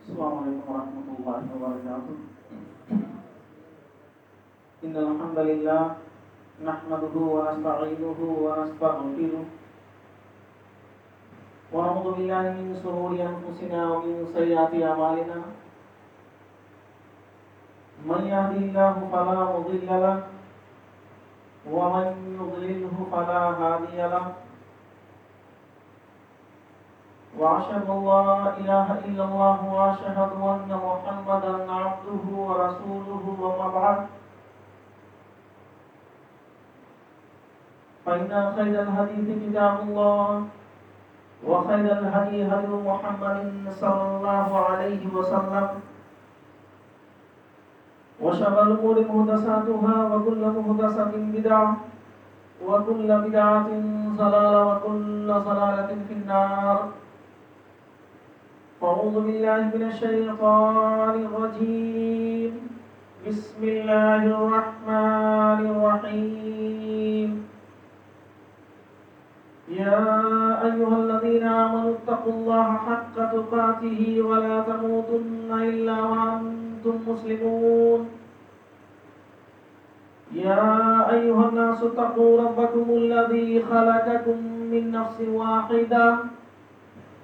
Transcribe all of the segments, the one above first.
السلام عليكم ورحمة الله وبركاته. إن الحمد لله نحمده ونستعينه ونستغفره ونعوذ بالله من شرور أنفسنا ومن سيئات أعمالنا. من يهده الله فلا مضل له ومن يضلله فلا هادي له. وأشهد أن لا إله إلا الله وأشهد أن محمدا عبده ورسوله وما بعد. فإن خير الحديث كتاب الله وخير الهدي هدي محمد صلى الله عليه وسلم وشر الأمور محدثاتها وكل محدثة بدعة وكل بدعة ضلالة وكل ضلالة في النار. أعوذ بالله من الشيطان الرجيم. بسم الله الرحمن الرحيم. يا أيها الذين آمنوا اتقوا الله حق تقاته ولا تموتن إلا وأنتم مسلمون. يا أيها الناس اتقوا ربكم الذي خلقكم من نفس واحدة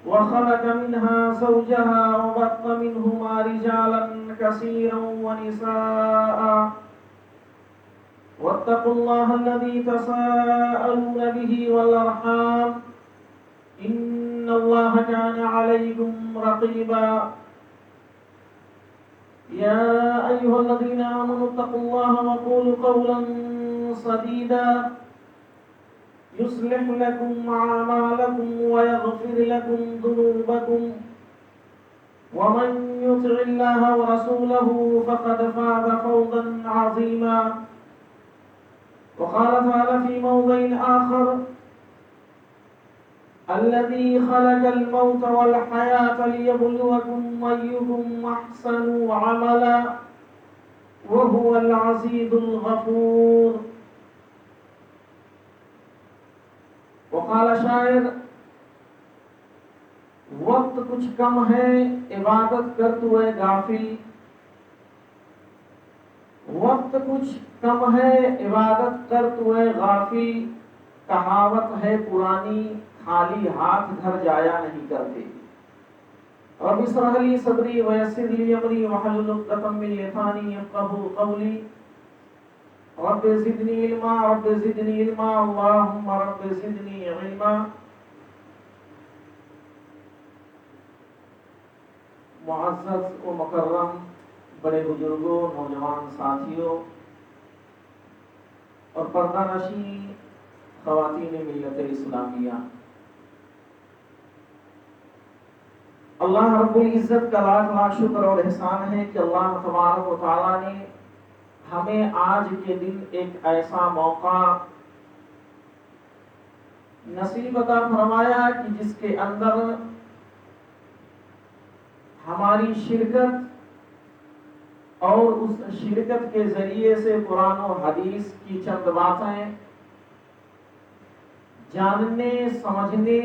وخلق منها زوجها وبث منهما رجالا كثيرا ونساء واتقوا الله الذي تساءلون به والأرحام إن الله كان عليكم رقيبا. يا أيها الذين آمنوا اتقوا الله وقولوا قولا سديدا يصلح لكم أعمالكم ويغفر لكم ذنوبكم ومن يطع الله ورسوله فقد فاز فوزا عظيما. وقال تعالى في موضع آخر الذي خلق الموت والحياة ليبلوكم أيكم أحسن عملا وهو العزيز الغفور. وقال شاعر وقت کچھ کم ہے عبادت کر تو اے غافل. وقت کچھ کم ہے عبادت کر تو اے غافل. کہاوت ہے پرانی خالی ہاتھ گھر جایا نہیں کرتے. رب اشرح لی صدری ویسر لی امری واحلل عقدۃ من لسانی یفقهوا قولی. رب زدنی علما رب زدنی علما اللہم رب زدنی علما. معزز و مکرم بڑے بزرگوں، نوجوان ساتھیوں اور پردہ نشین خواتین ملت اسلامیہ، اللہ رب العزت کا لاکھ لاکھ شکر اور احسان ہے کہ اللہ تبارک و تعالیٰ نے ہمیں آج کے دن ایک ایسا موقع نصیب عطا فرمایا کہ جس کے اندر ہماری شرکت اور اس شرکت کے ذریعے سے قرآن و حدیث کی چند باتیں جاننے، سمجھنے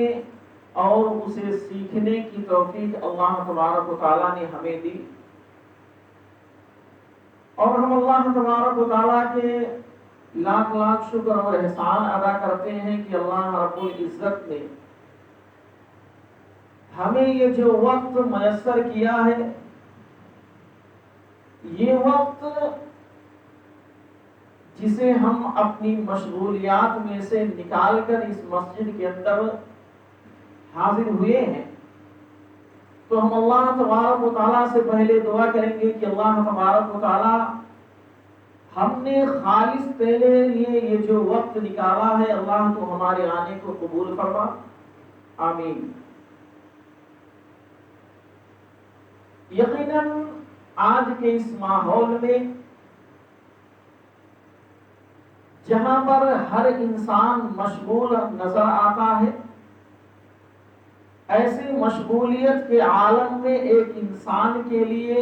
اور اسے سیکھنے کی توفیق اللہ تبارک و تعالیٰ نے ہمیں دی. اور ہم اللہ تبارک و تعالیٰ کے لاکھ لاکھ شکر اور احسان ادا کرتے ہیں کہ اللہ رب العزت نے ہمیں یہ جو وقت میسر کیا ہے، یہ وقت جسے ہم اپنی مشغولیات میں سے نکال کر اس مسجد کے اندر حاضر ہوئے ہیں، تو ہم اللہ تبارک و تعالیٰ سے پہلے دعا کریں گے کہ اللہ تبارک و تعالیٰ ہم نے خالص تیرے لیے یہ جو وقت نکالا ہے، اللہ تو ہمارے آنے کو قبول فرما. آمین. یقیناً آج کے اس ماحول میں جہاں پر ہر انسان مشغول نظر آتا ہے، ایسے مشغولیت کے عالم میں ایک انسان کے لیے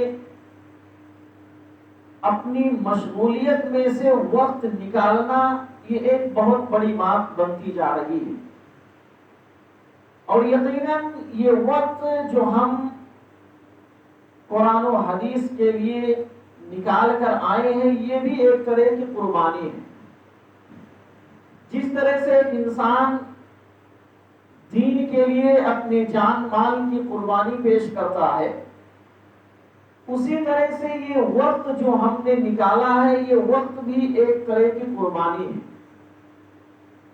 اپنی مشغولیت میں سے وقت نکالنا یہ ایک بہت بڑی بات بنتی جا رہی ہے. اور یقیناً یہ وقت جو ہم قرآن و حدیث کے لیے نکال کر آئے ہیں، یہ بھی ایک طرح کی قربانی ہے۔ جس طرح سے ایک انسان دین کے لیے اپنے جان مال کی قربانی پیش کرتا ہے، اسی طرح سے یہ وقت جو ہم نے نکالا ہے، یہ وقت بھی ایک طرح کی قربانی ہے۔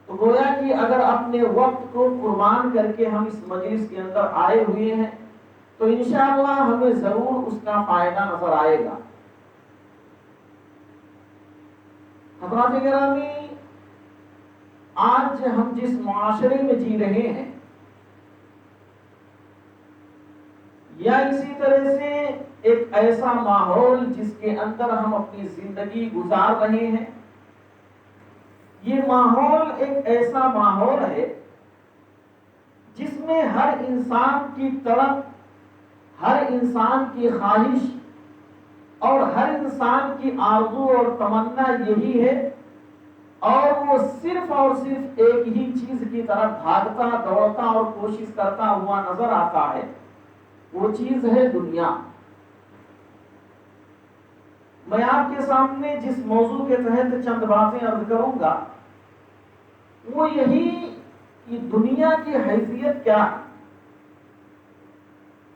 تو گویا کہ اگر اپنے وقت کو قربان کر کے ہم اس مجلس کے اندر آئے ہوئے ہیں تو انشاءاللہ ہمیں ضرور اس کا فائدہ نظر آئے گا۔ حضرات گرامی، آج ہم جس معاشرے میں جی رہے ہیں، یا اسی طرح سے ایک ایسا ماحول جس کے اندر ہم اپنی زندگی گزار رہے ہیں، یہ ماحول ایک ایسا ماحول ہے جس میں ہر انسان کی طلب، ہر انسان کی خواہش اور ہر انسان کی آرزو اور تمنا یہی ہے، اور وہ صرف اور صرف ایک ہی چیز کی طرف بھاگتا دوڑتا اور کوشش کرتا ہوا نظر آتا ہے، وہ چیز ہے دنیا۔ میں آپ کے سامنے جس موضوع کے تحت چند باتیں عرض کروں گا وہ یہی کہ دنیا کی حیثیت کیا ہے۔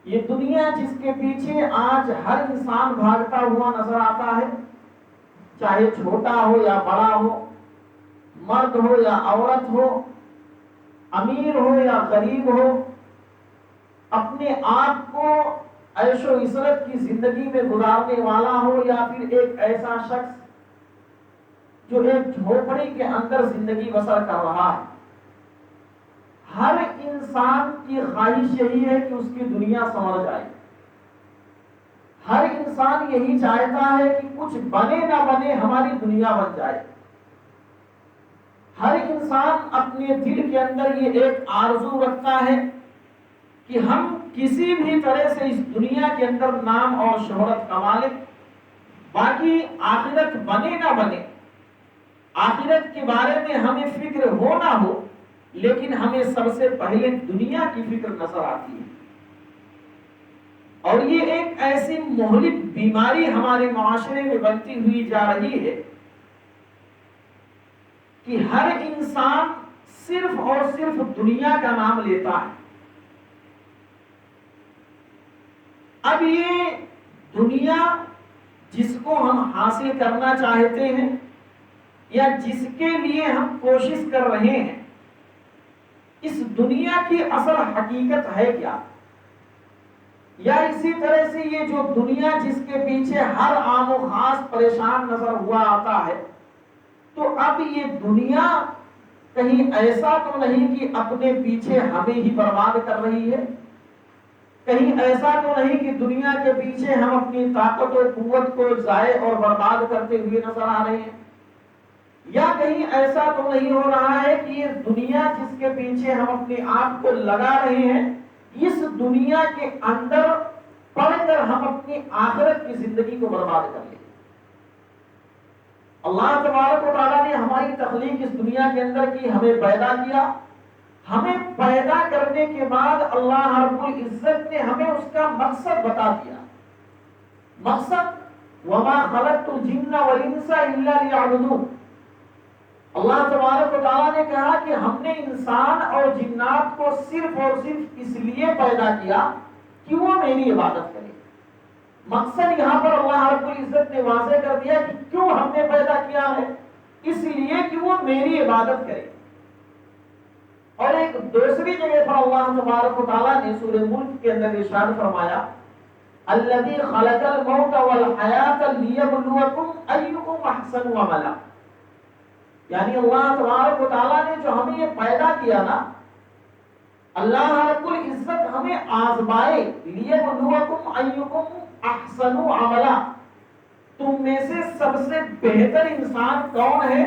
یہ دنیا جس کے پیچھے آج ہر انسان بھاگتا ہوا نظر آتا ہے، چاہے چھوٹا ہو یا بڑا ہو، مرد ہو یا عورت ہو، امیر ہو یا غریب ہو، اپنے آپ کو عیش و عشرت کی زندگی میں گزارنے والا ہو یا پھر ایک ایسا شخص جو ایک جھوپڑی کے اندر زندگی بسر کر رہا ہے، ہر انسان کی خواہش یہی ہے کہ اس کی دنیا سنور جائے۔ ہر انسان یہی چاہتا ہے کہ کچھ بنے نہ بنے ہماری دنیا بن جائے۔ ہر انسان اپنے دل کے اندر یہ ایک آرزو رکھتا ہے کہ ہم کسی بھی طرح سے اس دنیا کے اندر نام اور شہرت کما لیں، باقی آخرت بنے نہ بنے، آخرت کے بارے میں ہمیں فکر ہو نہ ہو، لیکن ہمیں سب سے پہلے دنیا کی فکر نظر آتی ہے۔ اور یہ ایک ایسی مہلک بیماری ہمارے معاشرے میں بنتی ہوئی جا رہی ہے کہ ہر انسان صرف اور صرف دنیا کا نام لیتا ہے۔ اب یہ دنیا جس کو ہم حاصل کرنا چاہتے ہیں یا جس کے لیے ہم کوشش کر رہے ہیں، اس دنیا کی اصل حقیقت ہے کیا؟ یا اسی طرح سے یہ جو دنیا جس کے پیچھے ہر عام و خاص پریشان نظر ہوا آتا ہے، تو اب یہ دنیا کہیں ایسا تو نہیں کہ اپنے پیچھے ہمیں ہی برباد کر رہی ہے؟ کہیں ایسا تو نہیں کہ دنیا کے پیچھے ہم اپنی طاقت و قوت کو ضائع اور برباد کرتے ہوئے نظر آ رہے ہیں؟ یا کہیں ایسا تو نہیں ہو رہا ہے کہ یہ دنیا جس کے پیچھے ہم اپنے آپ کو لگا رہے ہیں، اس دنیا کے اندر پڑ کر ہم اپنی آخرت کی زندگی کو برباد کر لیں؟ اللہ تبارک و تعالیٰ نے ہماری تخلیق اس دنیا کے اندر کی، ہمیں پیدا کیا، ہمیں پیدا کرنے کے بعد اللہ رب العزت نے ہمیں اس کا مقصد بتا دیا۔ مقصد وما خلقت الجن والانس الا ليعبدون۔ اللہ تبارک و تعالیٰ نے کہا کہ ہم نے انسان اور جنات کو صرف اور صرف اس لیے پیدا کیا کہ وہ میری عبادت کرے۔ مقصد یہاں پر اللہ رب العزت نے واضح کر دیا کہ کیوں ہم نے پیدا کیا ہے، اس لیے کہ وہ میری عبادت کرے۔ اور ایک دوسری جگہ پر اللہ تبارک و تعالیٰ نے سورہ ملک کے اندر ارشاد فرمایا، الذی خلق الموت والحیات لیبلوکم ایکم احسن عملا۔ یعنی اللہ تبارک و تعالیٰ نے جو ہمیں یہ پیدا کیا نا، اللہ رب العزت ہمیں آزمائے، لیبلوکم ایکم احسن عملا، تم میں سے سب سے بہتر انسان کون ہے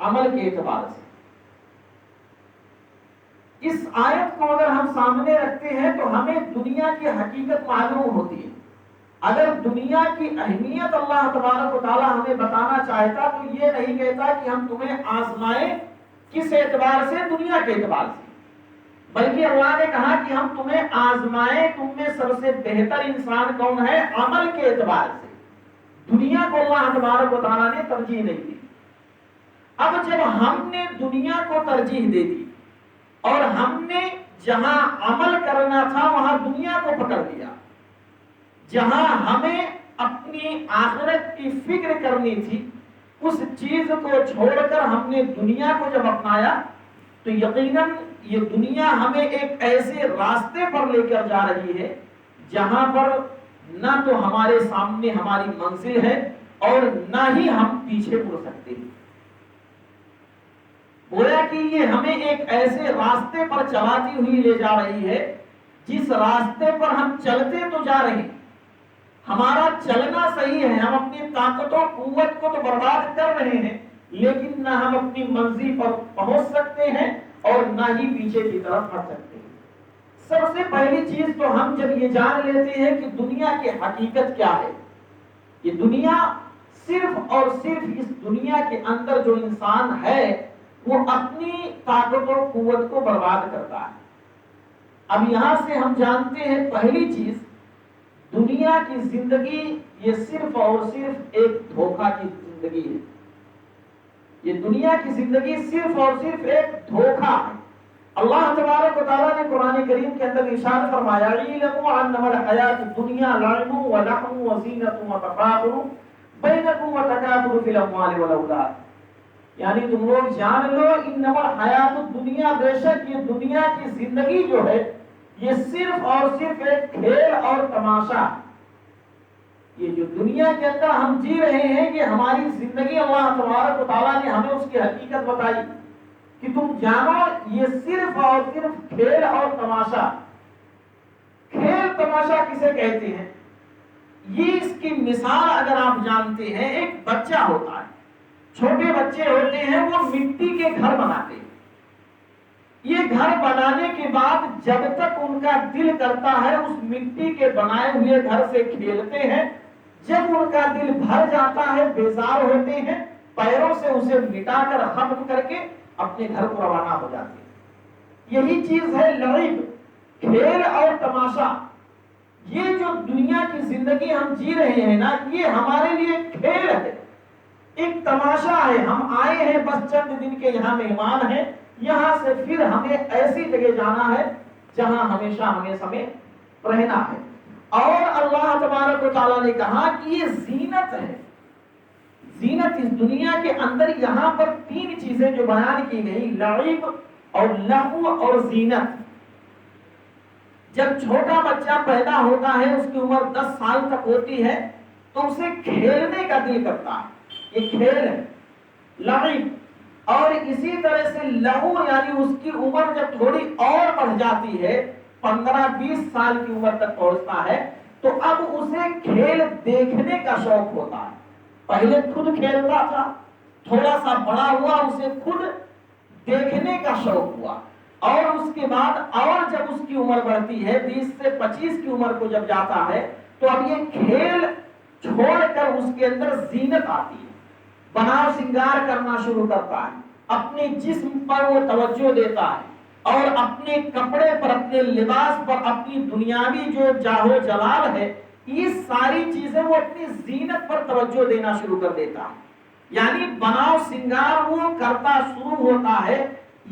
عمل کے اعتبار سے۔ اس آیت کو اگر ہم سامنے رکھتے ہیں تو ہمیں دنیا کی حقیقت معلوم ہوتی ہے۔ اگر دنیا کی اہمیت اللہ تبارک و تعالیٰ ہمیں بتانا چاہتا تو یہ نہیں کہتا کہ ہم تمہیں آزمائیں، کس اعتبار سے؟ دنیا کے اعتبار سے، بلکہ اللہ نے کہا کہ ہم تمہیں آزمائیں تم میں سب سے بہتر انسان کون ہے عمل کے اعتبار سے. دنیا کو اللہ تبارک و تعالیٰ نے ترجیح نہیں دی. اب جب ہم نے دنیا کو ترجیح دے دی اور ہم نے جہاں عمل کرنا تھا وہاں دنیا کو پکڑ لیا، جہاں ہمیں اپنی آخرت کی فکر کرنی تھی اس چیز کو چھوڑ کر ہم نے دنیا کو جب اپنایا تو یقیناً یہ دنیا ہمیں ایک ایسے راستے پر لے کر جا رہی ہے جہاں پر نہ تو ہمارے سامنے ہماری منزل ہے اور نہ ہی ہم پیچھے مڑ سکتے ہیں. گویا کہ یہ ہمیں ایک ایسے راستے پر چلاتی ہوئی لے جا رہی ہے جس راستے پر ہم چلتے تو جا رہے ہیں، ہمارا چلنا صحیح ہے، ہم اپنی طاقت و قوت کو تو برباد کر رہے ہیں لیکن نہ ہم اپنی منزل پر پہنچ سکتے ہیں اور نہ ہی پیچھے کی طرف ہٹ سکتے ہیں. سب سے پہلی چیز تو ہم جب یہ جان لیتے ہیں کہ دنیا کی حقیقت کیا ہے، یہ دنیا صرف اور صرف اس دنیا کے اندر جو انسان ہے وہ اپنی طاقت اور قوت کو برباد کرتا ہے. اب یہاں سے ہم جانتے ہیں پہلی چیز، دنیا کی زندگی یہ صرف اور صرف ایک دھوکہ کی زندگی ہے. یہ دنیا کی زندگی صرف اور صرف ایک دھوکہ ہے. اللہ تبارک و تعالیٰ نے قرآن کریم کے اندر ارشاد فرمایا اعلموا انما الحیاۃ الدنیا لعب ولهو وزینۃ وتفاخر بینکم وتکاثر فی الاموال والاولاد. یعنی تم لوگ جان لو انما الحیاۃ الدنیا، بے شک یہ دنیا کی زندگی جو ہے یہ صرف اور صرف ایک کھیل اور تماشا. یہ جو دنیا کے اندر ہم جی رہے ہیں یہ ہماری زندگی اللہ تبارک و تعالیٰ نے ہمیں اس کی حقیقت بتائی کہ تم جانو یہ صرف اور صرف کھیل اور تماشا. کھیل تماشا کسے کہتے ہیں؟ یہ اس کی مثال اگر آپ جانتے ہیں، ایک بچہ ہوتا ہے، چھوٹے بچے ہوتے ہیں وہ مٹی کے گھر بناتے ہیں. یہ گھر بنانے کے بعد جب تک ان کا دل کرتا ہے اس مٹی کے بنائے ہوئے گھر سے کھیلتے ہیں. جب ان کا دل بھر جاتا ہے بیزار ہوتے ہیں، پیروں سے اسے مٹا کر ختم کر کے اپنے گھر کو روانہ ہو جاتے ہیں. یہی چیز ہے لعب، کھیل اور تماشا. یہ جو دنیا کی زندگی ہم جی رہے ہیں نا یہ ہمارے لیے کھیل ہے، ایک تماشا ہے. ہم آئے ہیں بس چند دن کے یہاں مہمان ہیں، یہاں سے پھر ہمیں ایسی جگہ جانا ہے جہاں ہمیشہ ہمیں رہنا ہے. اور اللہ تبارک و تعالیٰ نے کہا کہ یہ زینت ہے. زینت اس دنیا کے اندر یہاں پر تین چیزیں جو بیان کی گئی، لعب اور لہو اور زینت. جب چھوٹا بچہ پیدا ہوتا ہے اس کی عمر 10 سال تک ہوتی ہے تو اسے کھیلنے کا دل کرتا ہے، یہ کھیل ہے لعب. اور اسی طرح سے لہو یعنی اس کی عمر جب تھوڑی اور بڑھ جاتی ہے 15-20 سال کی عمر تک پہنچتا ہے تو اب اسے کھیل دیکھنے کا شوق ہوتا ہے. پہلے خود کھیلتا تھا، تھوڑا سا بڑا ہوا اسے خود دیکھنے کا شوق ہوا، اور اس کے بعد اور جب اس کی عمر بڑھتی ہے 20 سے 25 کی عمر کو جب جاتا ہے تو اب یہ کھیل چھوڑ کر اس کے اندر زینت آتی ہے، بناؤ سنگار کرنا شروع کرتا ہے، اپنے جسم پر وہ توجہ دیتا ہے اور اپنے کپڑے پر، اپنے لباس پر، اپنی دنیاوی جو جاہو جلال ہے یہ ساری چیزیں وہ اپنی زینت پر توجہ دینا شروع کر دیتا ہے. یعنی بناؤ سنگار وہ کرتا شروع ہوتا ہے.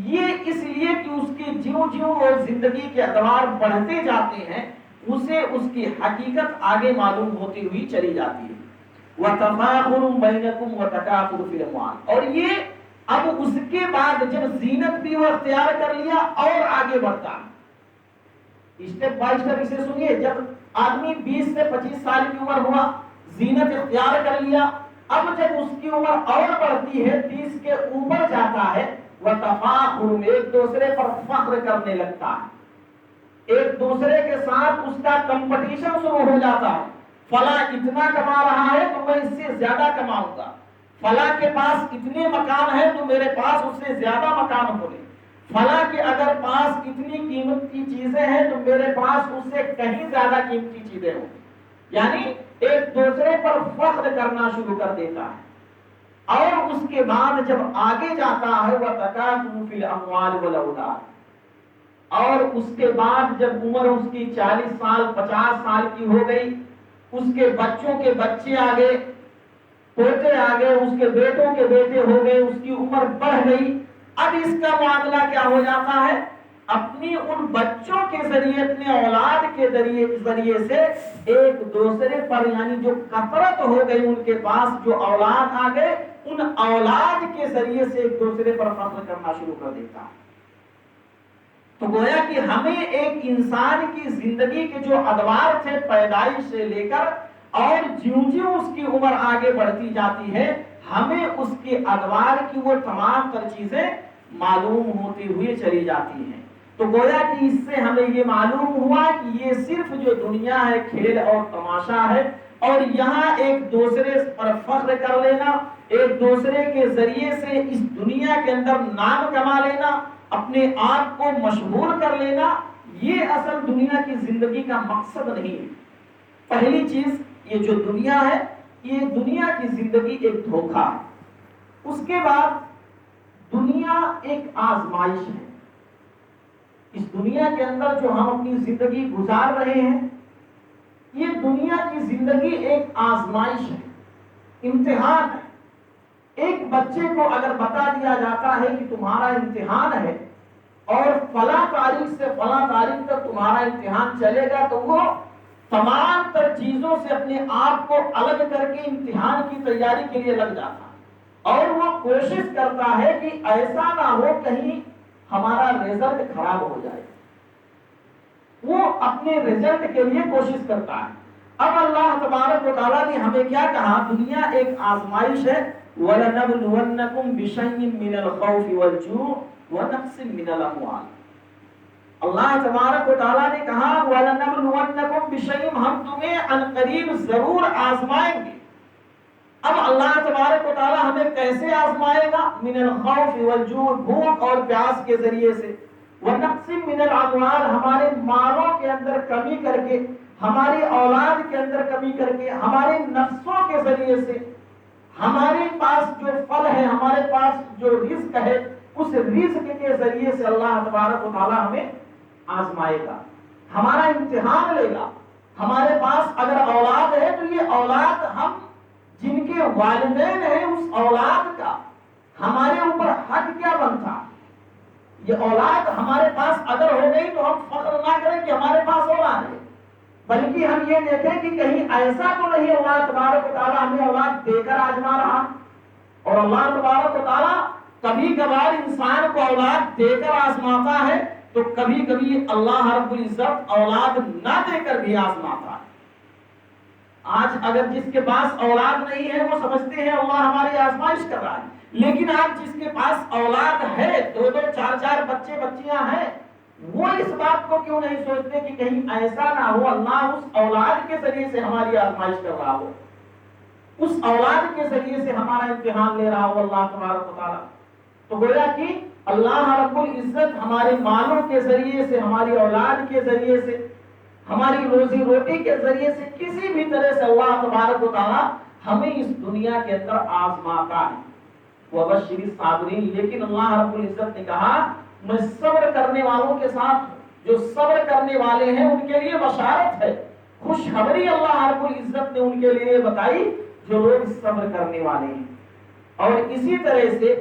یہ اس لیے کہ اس کی جیوں جیوں اور زندگی کے ادوار بڑھتے جاتے ہیں اسے اس کی حقیقت آگے معلوم ہوتی ہوئی چلی جاتی ہے. وَتَفَاخُرٌ بَيْنَكُمْ وَتَكَاثُرٌ فِي الْأَمْوَالِ. اور یہ اب اس کے بعد جب زینت بھی وہ اختیار کر لیا اور آگے بڑھتا ہے. اسٹیپ بائی اسٹیپ اسے سنیے. جب آدمی 20 سے 25 سال کی عمر ہوا، زینت اختیار کر لیا، اب جب اس کی عمر اور بڑھتی ہے 30 کے اوپر جاتا ہے، وَتَفَاخُرٌ ایک دوسرے پر فخر کرنے لگتا ہے، ایک دوسرے کے ساتھ اس کا کمپٹیشن شروع ہو جاتا ہے. فلاں اتنا کما رہا ہے تو میں اس سے زیادہ کماؤں گا، فلاں کے پاس اتنے مکان ہیں تو میرے پاس اس سے زیادہ مکان ہوں گے، فلاں کے اگر پاس اتنی قیمت کی چیزیں ہیں تو میرے پاس اس سے کہیں زیادہ قیمتی چیزیں ہوں گی. یعنی ایک دوسرے پر فخر کرنا شروع کر دیتا ہے. اور اس کے بعد جب آگے جاتا ہے وَتَكَاثُرٌ فِي الْأَمْوَالِ وَالْأَوْلَادِ، اور اس کے بعد جب عمر اس کی 40 سال 50 سال کی ہو گئی، اس کے بچوں کے بچے آ گئے، پوتے آ گئے، اس کے بیٹوں کے بیٹے ہو گئے، اس کی عمر بڑھ گئی. اب اس کا معاملہ کیا ہو جاتا ہے؟ اپنی ان بچوں کے ذریعے، اپنے اولاد کے ذریعے سے ایک دوسرے پر، یعنی جو کثرت ہو گئی ان کے پاس، جو اولاد آ گئے، ان اولاد کے ذریعے سے ایک دوسرے پر فخر کرنا شروع کر دیتا ہے. تو گویا کہ ہمیں ایک انسان کی زندگی کے جو ادوار تھے پیدائش سے لے کر اور جیوں جیوں اس کی عمر آگے بڑھتی جاتی ہے، ہمیں اس کے ادوار کی وہ تمام تر چیزیں معلوم ہوتی ہوئی چلی جاتی ہیں. تو گویا کہ اس سے ہمیں یہ معلوم ہوا کہ یہ صرف جو دنیا ہے کھیل اور تماشا ہے، اور یہاں ایک دوسرے پر فخر کر لینا، ایک دوسرے کے ذریعے سے اس دنیا کے اندر نام کما لینا، اپنے آپ کو مشہور کر لینا، یہ اصل دنیا کی زندگی کا مقصد نہیں ہے. پہلی چیز، یہ جو دنیا ہے، یہ دنیا کی زندگی ایک دھوکہ ہے. اس کے بعد دنیا ایک آزمائش ہے. اس دنیا کے اندر جو ہم اپنی زندگی گزار رہے ہیں، یہ دنیا کی زندگی ایک آزمائش ہے، امتحان ہے. ایک بچے کو اگر بتا دیا جاتا ہے کہ تمہارا امتحان ہے اور فلاں تاریخ سے فلاں تاریخ تک تمہارا امتحان چلے گا، تو وہ تمام تر چیزوں سے اپنے آپ کو الگ کر کے امتحان کی تیاری کے لیے لگ جاتا ہے، اور وہ کوشش کرتا ہے کہ ایسا نہ ہو کہیں ہمارا رزلٹ خراب ہو جائے. وہ اپنے رزلٹ کے لیے کوشش کرتا ہے. اب اللہ تبارک و تعالیٰ نے ہمیں کیا کہا؟ دنیا ایک آزمائش ہے. وَلَنَبْلُوَنَّكُمْ بِشَيْءٍ مِّنَ الْخَوْفِ وَالْجُوعِ وَنَقْصٍ مِّنَ الْأَمْوَالِ. اللہ تبارک و تعالیٰ نے کہا وَلَنَبْلُوَنَّكُمْ بِشَيْءٍ، ہم تمہیں عنقریب ضرور آزمائیں گے. اب اللہ تبارک و تعالیٰ ہمیں کیسے آزمائے گا؟ من الخوف والجوع، بھوک اور پیاس کے ذریعے سے، وَنَقْصٍ مِّنَ الْأَمْوَالِ، ہمارے مالوں کے اندر کمی کر کے، ہماری اولاد کے اندر کمی کر کے، ہمارے نفسوں کے ذریعے سے. ہمارے پاس جو پھل ہے، ہمارے پاس جو رزق ہے، اس رزق کے ذریعے سے اللہ تبارک و تعالیٰ ہمیں آزمائے گا، ہمارا امتحان لے گا. ہمارے پاس اگر اولاد ہے تو یہ اولاد، ہم جن کے والدین ہیں اس اولاد کا ہمارے اوپر حق کیا بنتا؟ یہ اولاد ہمارے پاس اگر ہو گئی تو ہم فخر نہ کریں کہ ہمارے پاس اولاد ہے، بلکہ ہم یہ دیکھیں کہ کہیں ایسا تو نہیں اللہ تبارک و تعالیٰ ہمیں اولاد دے کر آزما رہا. اور اللہ تبارک و تعالیٰ کبھی کبھار انسان کو اولاد دے کر آزماتا ہے، تو کبھی کبھی اللہ رب العزت اولاد نہ دے کر بھی آزماتا ہے. آج اگر جس کے پاس اولاد نہیں ہے وہ سمجھتے ہیں اللہ ہماری آزمائش کر رہا ہے، لیکن آج جس کے پاس اولاد ہے، 2 4 بچے بچیاں ہیں، وہ اس بات کو کیوں نہیں سوچتے کہ کہیں ایسا نہ ہو اللہ اس اولاد کے ذریعے سے ہماری آزمائش کر رہا ہو، اس اولاد کے ذریعے سے ہمارا امتحان لے رہا ہو اللہ تبارک و تعالیٰ. تو گویا کہ اللہ رب العزت ہمارے مالوں کے ذریعے سے، ہماری اولاد کے ذریعے سے، ہماری روزی روٹی کے ذریعے سے، کسی بھی طرح سے اللہ تبارک و تعالیٰ ہمیں اس دنیا کے اندر آزماتا ہے. وَبَشِّرِ الصَّابِرِينَ، لیکن اللہ رب العزت نے کہا میں صبر کرنے والوں کے ساتھ، جو صبر کرنے والے ہیں ان کے لیے بشارت ہے، خوشخبری اللہ رب العزت نے ان کے لیے بتائی جو لوگ صبر کرنے والے ہیں. اور اسی طرح سے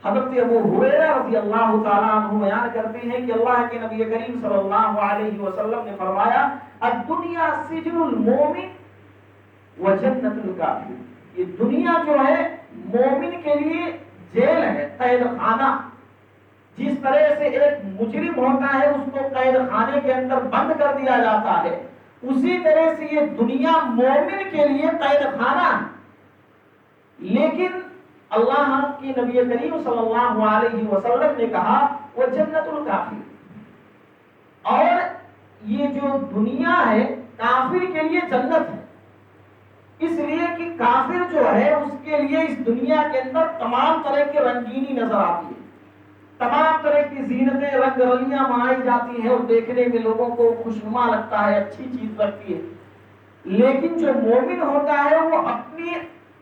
حضرت ابو ہریرہ رضی اللہ تعالیٰ عنہ بیان کرتے ہیں کہ اللہ کے نبی کریم صلی اللہ علیہ وسلم نے فرمایا الدنیا سجن المومن وجنت الکافر، یہ دنیا جو ہے مومن کے لیے جیل ہے، قید خانہ. جس طرح سے ایک مجرم ہوتا ہے اس کو قید خانے کے اندر بند کر دیا جاتا ہے، اسی طرح سے یہ دنیا مومن کے لیے قید خانہ ہے. لیکن اللہ کی نبی کریم صلی اللہ علیہ وسلم نے کہا وہ جنت الکافر، اور یہ جو دنیا ہے کافر کے لیے جنت ہے. اس لیے کہ کافر جو ہے اس کے لیے اس دنیا کے اندر تمام طرح کی رنگینی نظر آتی ہے، تمام طرح کی زینتیں رنگ رلیاں منائی جاتی ہیں اور دیکھنے میں لوگوں کو خوشنما لگتا ہے، اچھی چیز لگتی ہے. لیکن جو مومن ہوتا ہے وہ اپنی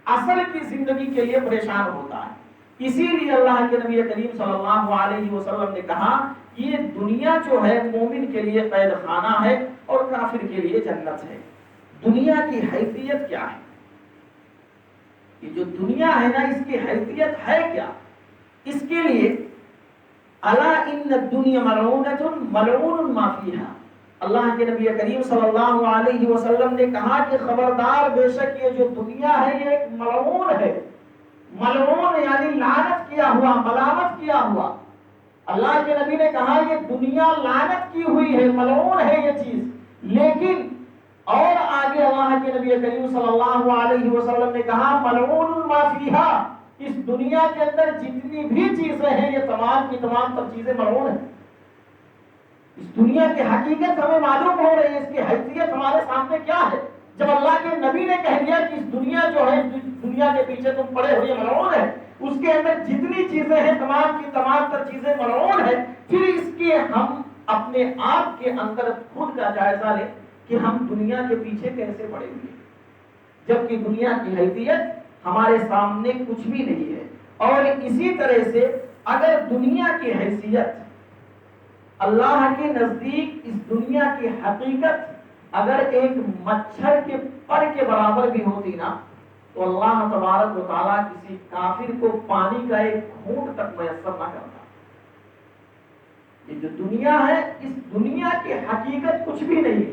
اصل کی زندگی کے لیے پریشان ہوتا ہے. اسی لیے اللہ کے نبی کریم صلی اللہ علیہ وسلم نے کہا یہ دنیا جو ہے مومن کے لیے قید خانہ ہے اور کافر کے لیے جنت ہے۔ دنیا کی حیثیت کیا ہے؟ یہ جو دنیا ہے نا، اس کی حیثیت ہے کیا؟ اس کے لیے الا ان الدنیا ملعونۃ ملعون ما فیہا، اللہ کے نبی کریم صلی اللہ علیہ وسلم نے کہا کہ خبردار، بے شک یہ جو دنیا ہے یہ ایک ملعون ہے۔ ملعون یعنی لعنت کیا ہوا، ملامت کیا ہوا۔ اللہ کے نبی نے کہا یہ دنیا لعنت کی ہوئی ہے، ملعون ہے یہ چیز۔ لیکن اور آگے اللہ کے نبی کریم صلی اللہ علیہ وسلم نے کہا ملعون ما فیہا، اس دنیا کے اندر جتنی بھی چیزیں ہیں یہ تمام کی تمام تر چیزیں ملعون ہیں۔ اس دنیا کی حقیقت ہمیں معلوم ہو رہی ہے، اس کی حیثیت ہمارے سامنے کیا ہے۔ جب اللہ کے نبی نے کہہ دیا کہ اس دنیا جو ہے، دنیا کے پیچھے تم پڑے ہوئے ملعون ہے، اس کے اندر جتنی چیزیں ہیں تمام کی تمام تر چیزیں ملعون ہے، پھر اس کے ہم اپنے آپ کے اندر خود کا جائزہ لیں کہ ہم دنیا کے پیچھے کیسے پڑے ہوئے ہیں، جبکہ دنیا کی حیثیت ہمارے سامنے کچھ بھی نہیں ہے۔ اور اسی طرح سے اگر دنیا کی حیثیت اللہ کے نزدیک اس دنیا کی حقیقت اگر ایک مچھر کے پر کے برابر بھی ہوتی نا، تو اللہ تبارک و تعالیٰ کسی کافر کو پانی کا ایک گھونٹ تک میسر نہ کرتا۔ یہ جو دنیا ہے، اس دنیا کی حقیقت کچھ بھی نہیں ہے۔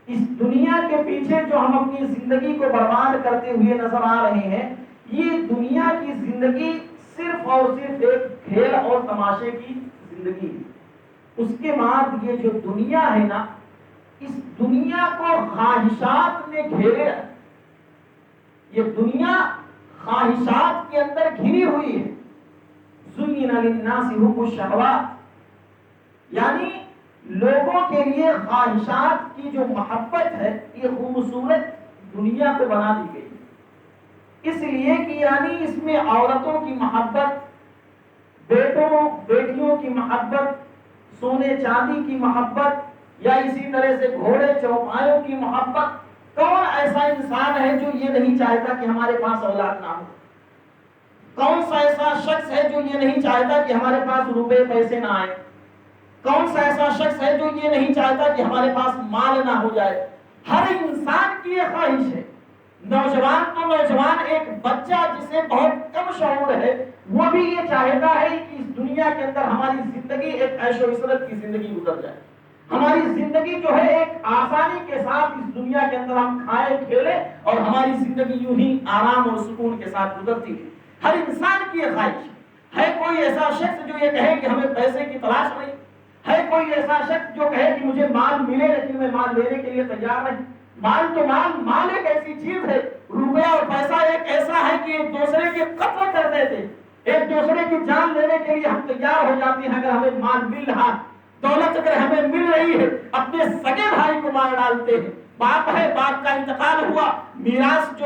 اس دنیا کے پیچھے جو ہم اپنی زندگی کو برباد کرتے ہوئے نظر آ رہے ہیں، یہ دنیا کی زندگی صرف اور صرف ایک کھیل اور تماشے کی زندگی ہے۔ اس کے بعد یہ جو دنیا ہے نا، اس دنیا کو خواہشات نے گھیرے ہے۔ یہ دنیا خواہشات کے اندر گھری ہوئی ہے۔ زُيِّنَ لِلنَّاسِ حُبُّ الشَّهَوَاتِ، یعنی لوگوں کے لیے خواہشات کی جو محبت ہے یہ خوبصورت دنیا کو بنا دی گئی، اس لیے کہ یعنی اس میں عورتوں کی محبت، بیٹوں بیٹیوں کی محبت، سونے چاندی کی محبت، یا اسی طرح سے گھوڑے چوپایوں کی محبت۔ کون ایسا انسان ہے جو یہ نہیں چاہتا کہ ہمارے پاس اولاد نہ ہو؟ کون سا ایسا شخص ہے جو یہ نہیں چاہتا کہ ہمارے پاس روپے پیسے نہ آئے؟ کون سا ایسا شخص ہے جو یہ نہیں چاہتا کہ ہمارے پاس مال نہ ہو جائے؟ ہر انسان کی یہ خواہش ہے۔ نوجوان تو نوجوان، ایک بچہ جسے بہت کم شعور ہے، وہ بھی یہ چاہتا ہے کہ اس دنیا کے اندر ہماری زندگی ایک عیش و عشرت کی زندگی گزر جائے، ہماری زندگی جو ہے ایک آسانی کے ساتھ اس دنیا کے اندر ہم کھائے کھیلے اور ہماری زندگی یوں ہی آرام اور سکون کے ساتھ گزرتی ہے۔ ہر انسان کی یہ خواہش ہے۔ کوئی ایسا شخص جو یہ کہے کہ ہمیں پیسے کی تلاش نہیں؟ ہے کوئی ایسا شخص جو کہے کہ مجھے مال ملے لیکن میں مال لینے کے لیے تیار نہیں؟ مال تو مال ایک ایسی چیز ہے، روپیہ اور پیسہ ایک ایسا ہے کہ ایک دوسرے کے قتل کر دیتے، ایک دوسرے کی جان لینے کے لیے ہم تیار ہو جاتے ہیں۔ اگر ہمیں مال مل رہا، دولت اگر ہمیں مل رہی ہے، اپنے سگے بھائی کو مار ڈالتے ہیں۔ باپ ہے، باپ کا انتقال ہوا، میراث جو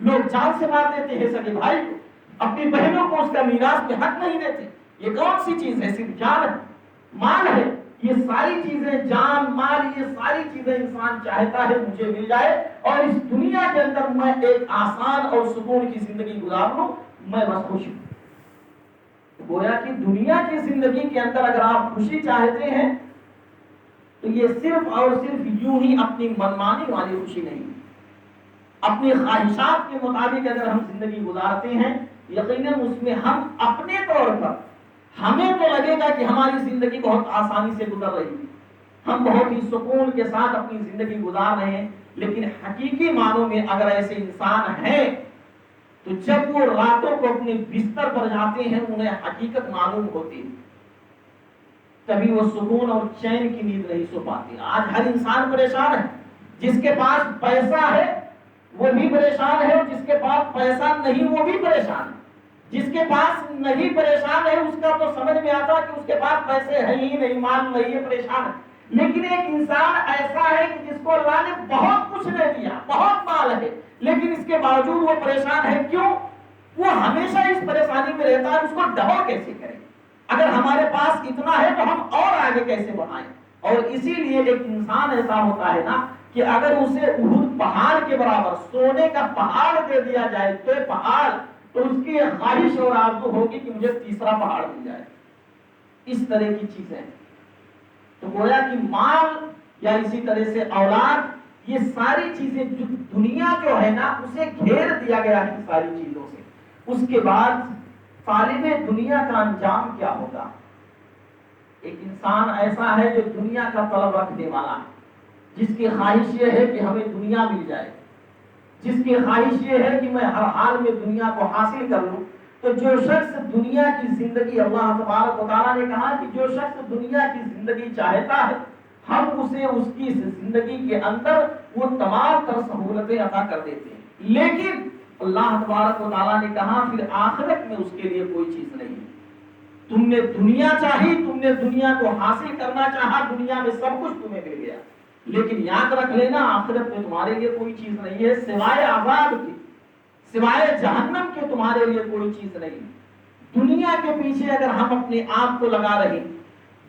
لوگ جان سے مار دیتے ہیں سگے بھائی کو، اپنی بہنوں کو اس کا میراث میں حق نہیں دیتے۔ یہ کون سی چیز ہے؟ صرف جان ہے، مال ہے۔ یہ ساری چیزیں، جان مال، یہ ساری چیزیں انسان چاہتا ہے مجھے مل جائے اور اس دنیا کے اندر میں ایک آسان اور سکون کی زندگی گزار لوں، میں بس خوش ہوں۔ گویا کہ دنیا کی زندگی کے اندر اگر آپ خوشی چاہتے ہیں تو یہ صرف اور صرف یوں ہی اپنی منمانی والی خوشی نہیں، اپنی خواہشات کے مطابق اگر ہم زندگی گزارتے ہیں، یقیناً اس میں ہم اپنے طور پر ہمیں تو لگے گا کہ ہماری زندگی بہت آسانی سے گزر رہی ہے، ہم بہت ہی سکون کے ساتھ اپنی زندگی گزار رہے ہیں، لیکن حقیقی معنوں میں اگر ایسے انسان ہیں تو جب وہ راتوں کو اپنے بستر پر جاتے ہیں انہیں حقیقت معلوم ہوتی ہے، تبھی وہ سکون اور چین کی نیند نہیں سو پاتے۔ آج ہر انسان پریشان ہے، جس کے پاس پیسہ ہے وہ بھی پریشان ہے اور جس کے پاس پیسہ نہیں وہ بھی پریشان ہے۔ جس کے پاس نہیں پریشان ہے اس کا تو سمجھ میں آتا کہ اس کے پاس پیسے ہیں ہی نہیں، مال نہیں ہے، پریشان ہے۔ لیکن ایک انسان ایسا ہے کہ جس کو اللہ نے بہت کچھ دے دیا، بہت مال ہے، لیکن اس کے باوجود وہ پریشان ہے۔ کیوں؟ وہ ہمیشہ اس پریشانی میں رہتا ہے، اس کو ڈبل کیسے کریں؟ اگر ہمارے پاس اتنا ہے تو ہم اور آگے کیسے بڑھائیں؟ اور اسی لیے ایک انسان ایسا ہوتا ہے نا کہ اگر اسے احد پہاڑ کے برابر سونے کا پہاڑ دے دیا جائے، تو پہاڑ تو اس کی خواہش اور آرزو ہوگی کہ مجھے تیسرا پہاڑ مل جائے. اس طرح کی چیزیں. تو گویا کہ مال یا اسی طرح سے اولاد، یہ ساری چیزیں جو دنیا جو ہے نا اسے گھیر دیا گیا ہے ساری چیزوں سے. اس کے بعد طالب دنیا کا انجام کیا ہوگا؟ ایک انسان ایسا ہے جو دنیا کا طلب رکھنے والا ہے، جس کی خواہش یہ ہے کہ ہمیں دنیا مل جائے، جس کی خواہش یہ ہے کہ میں ہر حال میں دنیا کو حاصل کر لوں. تو جو شخص دنیا کی زندگی، اللہ تبارک و تعالیٰ نے کہا کہ جو شخص دنیا کی زندگی چاہتا ہے ہم اسے اس کی زندگی کے اندر وہ تمام تر سہولتیں عطا کر دیتے ہیں. لیکن اللہ تبارک و تعالیٰ نے کہا پھر آخرت میں اس کے لیے کوئی چیز نہیں ہے. تم نے دنیا چاہی، تم نے دنیا کو حاصل کرنا چاہا، دنیا میں سب کچھ تمہیں مل گیا، لیکن یاد رکھ لینا آخرت میں تمہارے لیے کوئی چیز نہیں ہے سوائے عذاب کی، سوائے جہنم کے تمہارے لیے کوئی چیز نہیں. دنیا کے پیچھے اگر ہم اپنے آپ کو لگا رہے،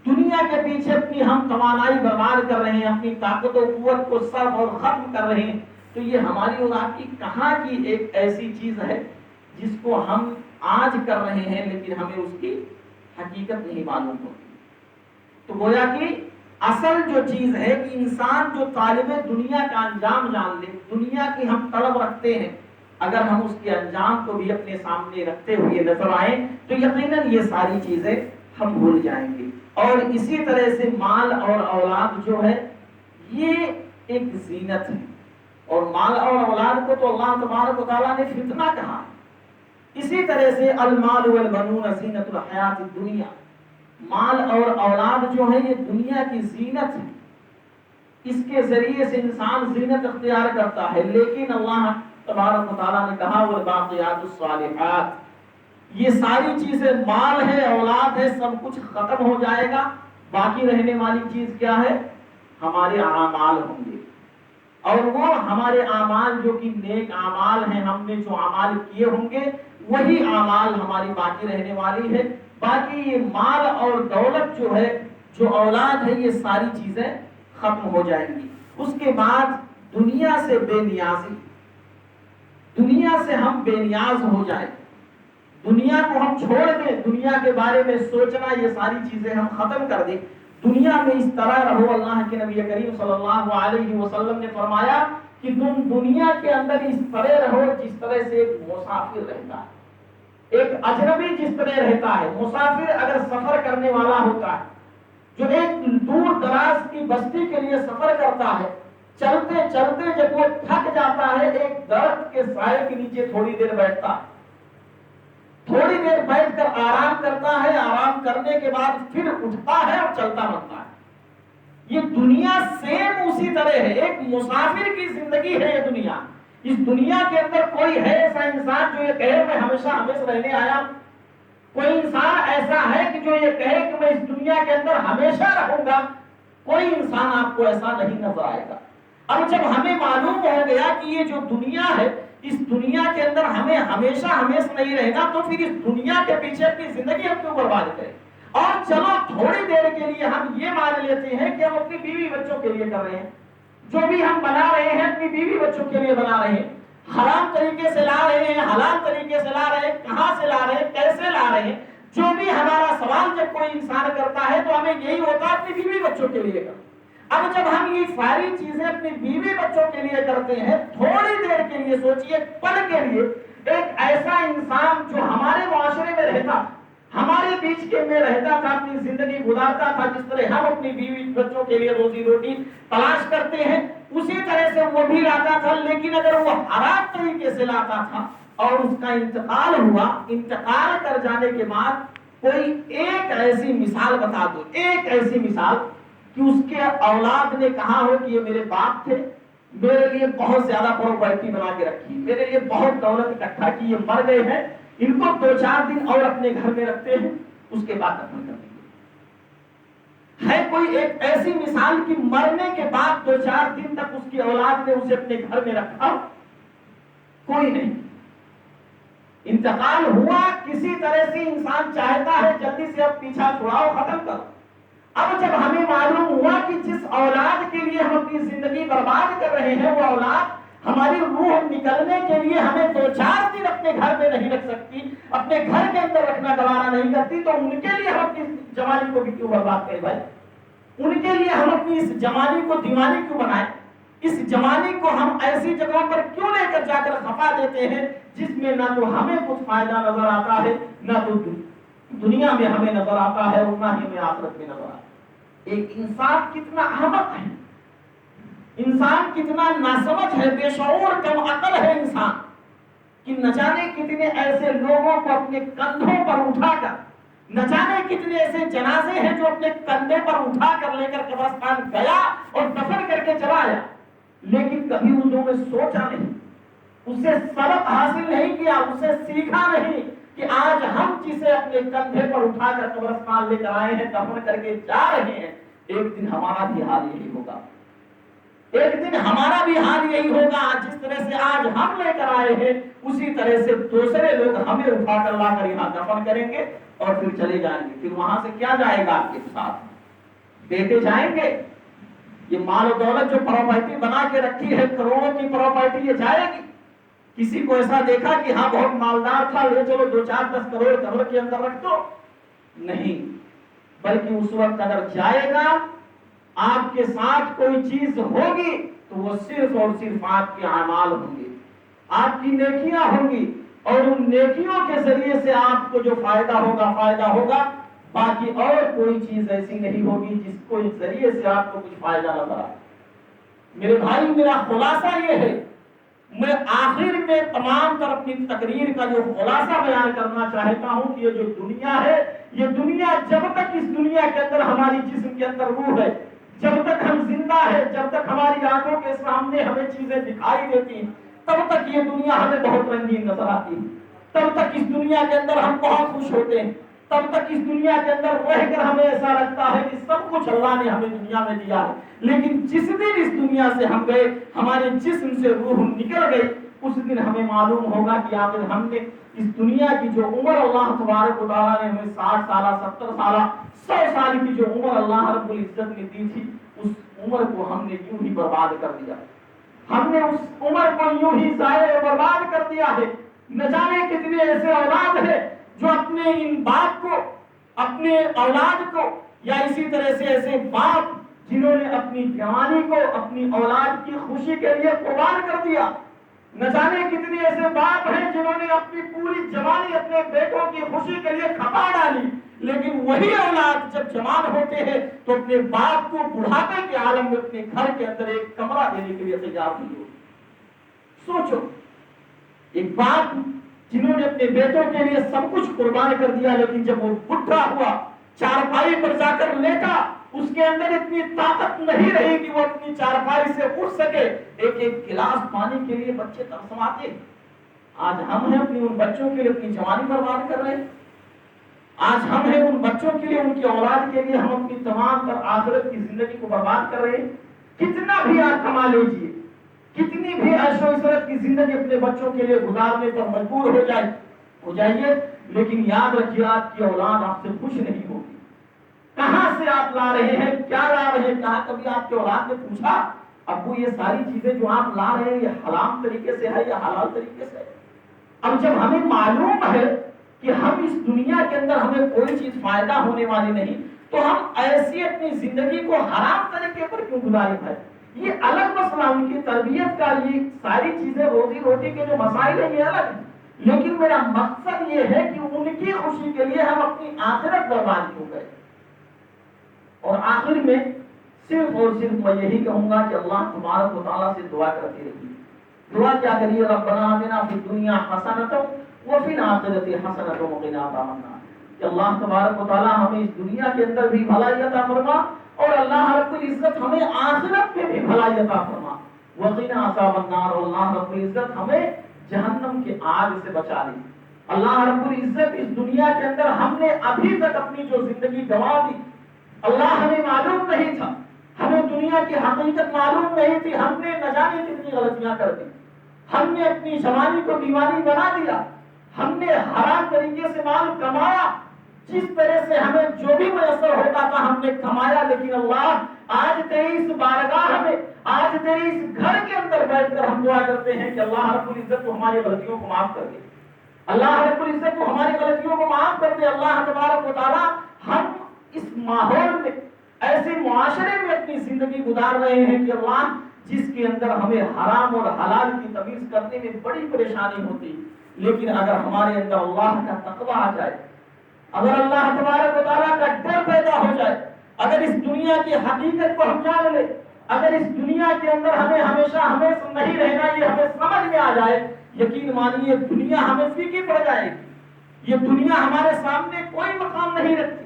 دنیا کے پیچھے اپنی ہم توانائی برباد کر رہے ہیں، اپنی طاقت و قوت کو صرف اور ختم کر رہے ہیں، تو یہ ہماری اور آپ کی کہاں کی ایک ایسی چیز ہے جس کو ہم آج کر رہے ہیں لیکن ہمیں اس کی حقیقت نہیں معلوم ہوتی. تو گویا کہ اصل جو چیز ہے کہ انسان جو طالب دنیا کا انجام جان لے، دنیا کی ہم طلب رکھتے ہیں، اگر ہم اس کے انجام کو بھی اپنے سامنے رکھتے ہوئے نظر آئیں تو یقیناً یہ ساری چیزیں ہم بھول جائیں گے. اور اسی طرح سے مال اور اولاد جو ہے یہ ایک زینت ہے، اور مال اور اولاد کو تو اللہ تبارک و تعالیٰ نے فتنہ کہا. اسی طرح سے المال والبنون زینت الحیات الدنیا، مال اور اولاد جو ہے یہ دنیا کی زینت ہے، اس کے ذریعے سے انسان زینت اختیار کرتا ہے. لیکن اللہ تبارک و تعالیٰ نے کہا والباقیات الصالحات، یہ ساری چیزیں مال ہے، اولاد ہے، سب کچھ ختم ہو جائے گا، باقی رہنے والی چیز کیا ہے؟ ہمارے اعمال ہوں گے. اور وہ ہمارے اعمال جو کہ نیک اعمال ہیں، ہم نے جو اعمال کیے ہوں گے وہی اعمال ہماری باقی رہنے والی ہے. باقی یہ مال اور دولت جو ہے، جو اولاد ہے، یہ ساری چیزیں ختم ہو جائیں گی. اس کے بعد دنیا سے بے نیازی، دنیا سے ہم بے نیاز ہو جائیں، دنیا کو ہم چھوڑ دیں، دنیا کے بارے میں سوچنا یہ ساری چیزیں ہم ختم کر دیں. دنیا میں اس طرح رہو. اللہ کے نبی کریم صلی اللہ علیہ وسلم نے فرمایا کہ تم دنیا کے اندر اس طرح رہو جس طرح سے ایک مسافر رہتا ہے، ایک اجنبی جس طرح رہتا ہے. مسافر اگر سفر کرنے والا ہوتا ہے، جو ایک دور دراز کی بستی کے لیے سفر کرتا ہے، چلتے چلتے جب وہ تھک جاتا ہے ایک درخت کے سائے کے نیچے تھوڑی دیر بیٹھتا ہے، تھوڑی دیر بیٹھ کر آرام کرتا ہے، آرام کرنے کے بعد پھر اٹھتا ہے اور چلتا بنتا ہے. یہ دنیا سیم اسی طرح ہے، ایک مسافر کی زندگی ہے یہ دنیا. اس دنیا کے اندر کوئی ہے ایسا انسان جو یہ کہے میں ہمیشہ ہمیشہ رہنے آیا؟ کوئی انسان ایسا ہے کہ جو یہ کہے کہ میں اس دنیا کے اندر ہمیشہ رہوں گا؟ کوئی انسان آپ کو ایسا نہیں نظر آئے گا. اب جب ہمیں معلوم ہو گیا کہ یہ جو دنیا ہے اس دنیا کے اندر ہمیں ہمیشہ ہمیشہ نہیں رہنا، تو پھر اس دنیا کے پیچھے اپنی زندگی ہم کیوں برباد کریں؟ اور چلو تھوڑی دیر کے لیے ہم یہ مان لیتے ہیں کہ ہم اپنی بیوی بچوں کے لیے کر رہے ہیں، جو بھی ہم بنا رہے ہیں اپنی بیوی بچوں کے لیے بنا رہے ہیں، حرام طریقے سے لا رہے ہیں، حلال طریقے سے لا رہے ہیں، کہاں سے لا رہے ہیں، کیسے لا رہے ہیں، جو بھی ہمارا سوال جب کوئی انسان کرتا ہے تو ہمیں یہی ہوتا ہے اپنی بیوی بچوں کے لیے کرنا. اب جب ہم یہ ساری چیزیں اپنی بیوی بچوں کے لیے کرتے ہیں، تھوڑی دیر کے لیے سوچئے، پل کے لیے ایک ایسا انسان جو ہمارے معاشرے میں رہتا، ہمارے بیچ کے میں رہتا تھا، اپنی زندگی گزارتا تھا، جس طرح ہم اپنی بیوی بچوں کے لیے روزی روٹی تلاش کرتے ہیں اسی طرح سے وہ بھی لاتا تھا. لیکن اگر وہ حرام طریقے سے لاتا تھا اور اس کا انتقال ہوا، انتقال کر جانے کے بعد کوئی ایک ایسی مثال بتا دو، ایک ایسی مثال کہ اس کے اولاد نے کہا ہو کہ یہ میرے باپ تھے، میرے لیے بہت زیادہ پراپرٹی بنا کے رکھی، میرے لیے بہت دولت اکٹھا کی، یہ مر گئے ہیں، ان کو 2-4 دن اور اپنے گھر میں رکھتے ہیں، اس کے بعد دفن کر دیں گے. ہے کوئی ایک ایسی مثال کہ مرنے کے بعد 2-4 دن تک اس کی اولاد نے اسے اپنے گھر میں رکھا؟ کوئی نہیں. انتقال ہوا، کسی طرح سے انسان چاہتا ہے جلدی سے اب پیچھا چھڑاؤ، ختم کرو. اب جب ہمیں معلوم ہوا کہ جس اولاد کے لیے ہم اپنی زندگی برباد کر رہے ہیں وہ اولاد ہماری روح نکلنے کے لیے ہمیں 2-4 دن اپنے گھر میں نہیں رکھ سکتی، اپنے گھر کے اندر رکھنا گوارا نہیں کرتی، تو ان کے لیے ہم اپنی جوانی کو بھی کیوں برباد کریں بھائی؟ ان کے لیے ہم اپنی اس جوانی کو دیوانی کیوں بنائیں؟ اس جوانی کو ہم ایسی جگہوں پر کیوں لے کر جا کر خفا دیتے ہیں جس میں نہ تو ہمیں کچھ فائدہ نظر آتا ہے، نہ تو دنیا میں ہمیں نظر آتا ہے، اور نہ ہی ہمیں آخرت میں نظر آتا ہے۔ ایک انسان کتنا احمق ہے، انسان کتنا ناسمجھ ہے، بے شعور کم عقل ہے انسان، کہ نہ جانے کتنے ایسے لوگوں کو اپنے کندھوں پر اٹھا کر، نہ جانے کتنے ایسے جنازے ہیں جو اپنے کندھے پر اٹھا کر لے کر قبرستان گیا اور دفن کر کے چلا آیا، لیکن کبھی انہوں نے سوچا نہیں، اسے سبق حاصل نہیں کیا، اسے سیکھا نہیں کہ آج ہم جسے اپنے کندھے پر اٹھا کر قبرستان لے کر آئے ہیں، دفن کر کے جا رہے ہیں، ایک دن ہمارا بھی حال یہی ہوگا، ایک دن ہمارا بھی حال یہی ہوگا۔ جس طرح سے آج ہم لے کر آئے ہیں، اسی طرح سے دوسرے لوگ ہمیں اٹھا کر لا کر یہاں دفن کریں گے اور پھر چلے جائیں گے۔ پھر وہاں سے کیا جائے گا آپ کے ساتھ؟ بیٹے جائیں گے؟ یہ مال و دولت جو پراپرٹی بنا کے رکھی ہے، کروڑوں کی پراپرٹی، یہ جائے گی؟ کسی کو ایسا دیکھا کہ ہاں بہت مالدار تھا، لے چلو 2-4-10 کروڑ قبر کے اندر رکھ دو؟ نہیں، بلکہ اس وقت اگر جائے گا، آپ کے ساتھ کوئی چیز ہوگی تو وہ صرف اور صرف آپ کے اعمال ہوں گے، آپ کی نیکیاں ہوں گی، اور ان نیکیوں کے ذریعے سے آپ کو جو فائدہ ہوگا، باقی اور کوئی چیز ایسی نہیں ہوگی جس کو اس ذریعے سے آپ کو کچھ فائدہ نظر آئے۔ میرے بھائی، میرا خلاصہ یہ ہے، میں آخر میں تمام تر اپنی تقریر کا جو خلاصہ بیان کرنا چاہتا ہوں کہ یہ جو دنیا ہے، یہ دنیا جب تک اس دنیا کے اندر ہماری جسم کے اندر روح ہے، جب تک ہم زندہ ہے، جب تک ہماری آنکھوں کے سامنے ہمیں چیزیں دکھائی دیتی ہیں، تب تک یہ دنیا ہمیں بہت رنگین نظر آتی ہے، تب تک اس دنیا کے اندر ہم بہت خوش ہوتے ہیں، تب تک اس دنیا کے اندر رہ کر ہمیں ایسا لگتا ہے کہ سب کچھ اللہ نے ہمیں دنیا میں دیا ہے۔ لیکن جس دن اس دنیا سے ہم گئے، ہمارے جسم سے روح نکل گئی، اس دن ہمیں معلوم ہوگا کہ آخر ہم نے اس دنیا کی جو عمر اللہ تبارک و تعالیٰ نے ہمیں 60 سالہ 70 سالہ 100 سال کی جو عمر اللہ رب العزت نے دی تھی، اس عمر کو ہم نے یوں ہی برباد کر دیا، ہم نے اس عمر کو یوں ہی ضائع و برباد کر دیا ہے۔ نہ جانے کتنے ایسے اولاد ہیں جو اپنے ان باپ کو، اپنے اولاد کو، یا اسی طرح سے ایسے باپ جنہوں نے اپنی جوانی کو اپنی اولاد کی خوشی کے لیے قربان کر دیا، نہ جانے کتنے ایسے باپ ہیں جنہوں نے اپنی پوری جوانی اپنے بیٹوں کی خوشی کے لیے کھپا ڈالی، لیکن وہی اولاد جب جوان ہوتے ہیں تو اپنے باپ کو بڑھاپے کے عالم میں اپنے گھر کے اندر ایک کمرہ دینے کے لیے تیار نہیں ہوتے۔ سوچو، ایک باپ جنہوں نے اپنے بیٹوں کے لیے سب کچھ قربان کر دیا، لیکن جب وہ بڈھا ہوا، چارپائی پر جا کر لیٹا، اس کے اندر اتنی طاقت نہیں رہی کہ وہ اپنی چارپائی سے اٹھ سکے، ایک گلاس پانی کے لیے بچے ترسماتے۔ آج ہم ہیں اپنی ان بچوں کے لیے اپنی جوانی برباد کر رہے ہیں، آج ہم ہیں ان بچوں کے لیے، ان کی اولاد کے لیے ہم اپنی تمام تر آخرت کی زندگی کو برباد کر رہے ہیں۔ کتنا بھی آپ کما لیجیے، کتنی بھی عیش و عشرت کی زندگی اپنے بچوں کے لیے گزارنے پر مجبور ہو جائیے، لیکن یاد رکھیے آپ کی اولاد آپ سے خوش نہیں ہوگی۔ کہاں سے آپ لا رہے ہیں، کیا لا رہے ہیں؟ کہاں کبھی آپ کی اولاد نے پوچھا ابو یہ ساری چیزیں جو آپ لا رہے ہیں یہ حرام طریقے سے ہے یا حلال طریقے سے ہے؟ اب جب ہمیں معلوم ہے کہ ہم اس دنیا کے اندر ہمیں کوئی چیز فائدہ ہونے والی نہیں، تو ہم ایسی اپنی زندگی کو حرام طریقے پر کیوں گزاریں ہے؟ یہ الگ مسئلہ، ان کی تربیت کا، یہ ساری چیزیں روزی روٹی کے جو مسائل ہیں یہ الگ ہیں، لیکن میرا مقصد یہ ہے کہ ان کی خوشی کے لیے ہم اپنی آخرت برباد کیوں کریں۔ اور آخر میں صرف اور صرف میں یہی کہوں گا کہ اللہ تبارک و تعالیٰ سے دعا کرتے رہیے۔ دعا کیا کریے؟ ربنا آتنا فی الدنیا حسنۃ وفی الآخرۃ حسنۃ وقنا عذاب النار، کہ اللہ تبارک و تعالیٰ ہمیں اس دنیا کے اندر بھی بھلائی عطا فرما، اور اللہ رب العزت ہمیں آخرت میں بھی بھلائی عطا فرما، وقنا عذاب النار، اور اللہ رب العزت ہمیں جہنم کی آگ سے بچا لے۔ اللہ رب العزت اس دنیا کے اندر ہم نے ابھی تک اپنی جو زندگی گنوا دی، اللہ ہمیں معلوم نہیں تھا، ہمیں دنیا کی حقیقت معلوم نہیں تھی، ہم نے نہ جانے کتنی غلطیاں کر دی، ہم نے اپنی جوانی کو دیوانی بنا دیا، ہم نے حرام طریقے سے مال کمایا، جس طرح سے ہمیں جو بھی میسر ہوتا تھا ہم ہم نے کمایا، لیکن اللہ آج تیری اس بارگاہ میں، آج تیری اس گھر کے اندر بیٹھ کر ہم دعا کرتے ہیں کہ اللہ رب العزت کو ہماری غلطیوں کو معاف کر دے، اللہ رب العزت کو ہماری غلطیوں کو معاف کر دے۔ اللہ تبارک و تعالیٰ ہم اس ماحول میں، ایسے معاشرے میں اپنی زندگی گزار رہے ہیں کہ اللہ جس کے اندر ہمیں حرام اور حلال کی تمیز کرنے میں بڑی پریشانی ہوتی، لیکن اگر ہمارے اندر اللہ کا تقویٰ آ جائے، اگر اللہ تبارک و تعالیٰ کا ڈر پیدا ہو جائے، اگر اس دنیا کی حقیقت کو ہم جان لیں، اگر اس دنیا کے اندر ہمیں ہمیشہ ہمیں نہیں رہنا یہ ہمیں سمجھ میں آ جائے، یقین مانیے دنیا ہمیں پھیکی پڑ جائے گی، یہ دنیا ہمارے سامنے کوئی مقام نہیں رکھتی۔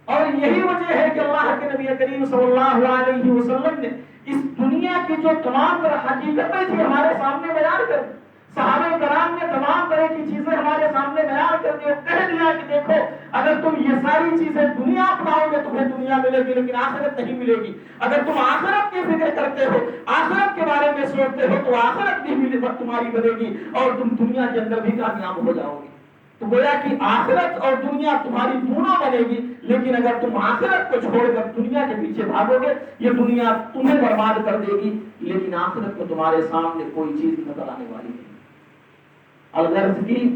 اور یہی وجہ ہے کہ اللہ کے نبی کریم صلی اللہ علیہ وسلم نے اس دنیا کی جو تمام طرح حقیقتیں تھی ہمارے سامنے بیان کر دی، صحابہ کرام نے تمام طرح کی چیزیں ہمارے سامنے بیان کر دی اور کہہ دیا کہ دیکھو اگر تم یہ ساری چیزیں دنیا اپناؤ گے تمہیں دنیا ملے گی لیکن آخرت نہیں ملے گی، اگر تم آخرت کی فکر کرتے ہو، آخرت کے بارے میں سوچتے ہو تو آخرت بھی تمہاری بنے گی اور تم دنیا کے اندر بھی کامیاب ہو جاؤ گے۔ تو گویا کہ آخرت اور دنیا تمہاری دونوں بنے گی، لیکن اگر تم آخرت کو چھوڑ کر دنیا کے پیچھے بھاگو گے یہ دنیا تمہیں برباد کر دے گی، لیکن آخرت میں تمہارے سامنے کوئی چیز نظر آنے والی نہیں۔ الغرض کی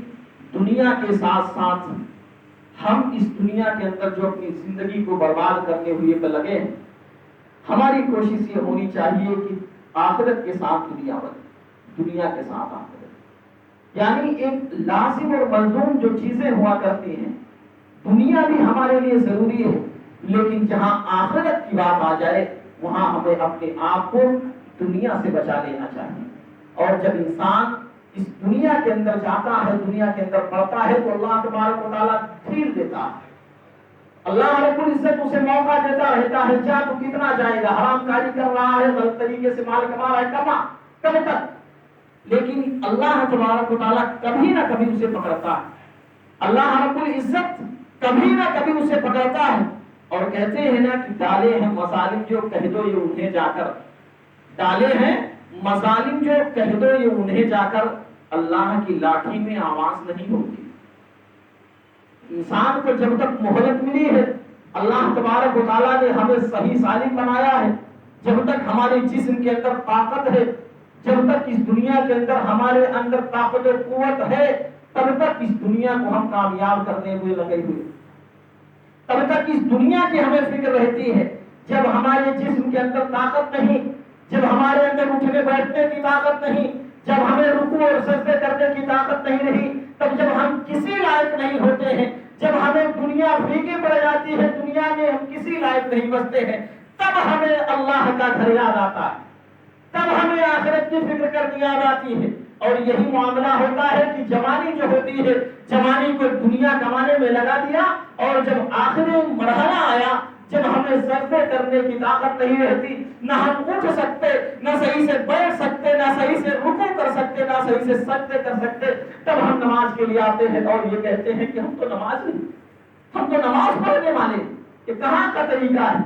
دنیا کے ساتھ ساتھ ہم اس دنیا کے اندر جو اپنی زندگی کو برباد کرنے ہوئے پہ لگے ہیں، ہماری کوشش یہ ہونی چاہیے کہ آخرت کے ساتھ دنیا بنے، دنیا کے ساتھ آخرت، یعنی ایک لازم اور ملزوم جو چیزیں ہوا کرتی ہیں۔ دنیا بھی ہمارے لیے ضروری ہے، لیکن جہاں آخرت کی بات آ جائے وہاں ہمیں اپنے آپ کو دنیا سے بچا لینا چاہیے۔ اور جب انسان اس دنیا کے اندر جاتا ہے، دنیا کے اندر پڑتا ہے تو اللہ تبارک و تعالیٰ ڈھیل دیتا ہے، اللہ رب العزت اسے موقع دیتا رہتا ہے، جا تو کتنا جائے گا، حرام کاری کر رہا ہے، غلط طریقے سے مال کما رہا ہے، کما کب تک؟ لیکن اللہ تبارک و تعالیٰ کبھی نہ کبھی اسے پکڑتا ہے، اللہ رب العزت کبھی نہ کبھی اسے پکڑتا ہے اور کہتے ہیں نا کہ ڈالے ہیں مظالم جو کہہ دو یہ انہیں جا کر، ڈالے ہیں مظالم جو کہہ دو یہ انہیں جا کر، اللہ کی لاٹھی میں آواز نہیں ہوتی۔ انسان کو جب تک مہلت ملی ہے، اللہ تبارک و تعالیٰ نے ہمیں صحیح سالم بنایا ہے، جب تک ہمارے جسم کے اندر طاقت ہے، جب تک اس دنیا کے اندر ہمارے اندر طاقت و قوت ہے، تب تک اس دنیا کو ہم کامیاب کرنے ہوئے لگے ہوئے، تب تک اس دنیا کی ہمیں فکر رہتی ہے۔ جب ہمارے جسم کے اندر طاقت نہیں، جب ہمارے اندر اٹھنے بیٹھنے کی طاقت نہیں، جب ہمیں رکوع اور سجدے کرنے کی طاقت نہیں رہی، تب جب ہم کسی لائق نہیں ہوتے ہیں، جب ہمیں دنیا پھیکی پڑ جاتی ہے، دنیا میں ہم کسی لائق نہیں بچتے ہیں، تب ہمیں اللہ کا گھر یاد آتا ہے، تب ہمیں آخرت کی فکر کرنی یاد آتی ہے۔ اور یہی معاملہ ہوتا ہے کہ جوانی جو ہوتی ہے، جوانی کو دنیا کمانے میں لگا دیا، اور جب آخری مرحلہ آیا، جب ہمیں سجدے کرنے کی طاقت نہیں رہتی، نہ ہم اٹھ سکتے، نہ صحیح سے بیٹھ سکتے، نہ صحیح سے رکوع کر سکتے، نہ صحیح سے سجدے کر سکتے، تب ہم نماز کے لیے آتے ہیں اور یہ کہتے ہیں کہ ہم تو نماز نہیں، ہم تو نماز پڑھنے والے، یہ کہاں کا طریقہ ہے؟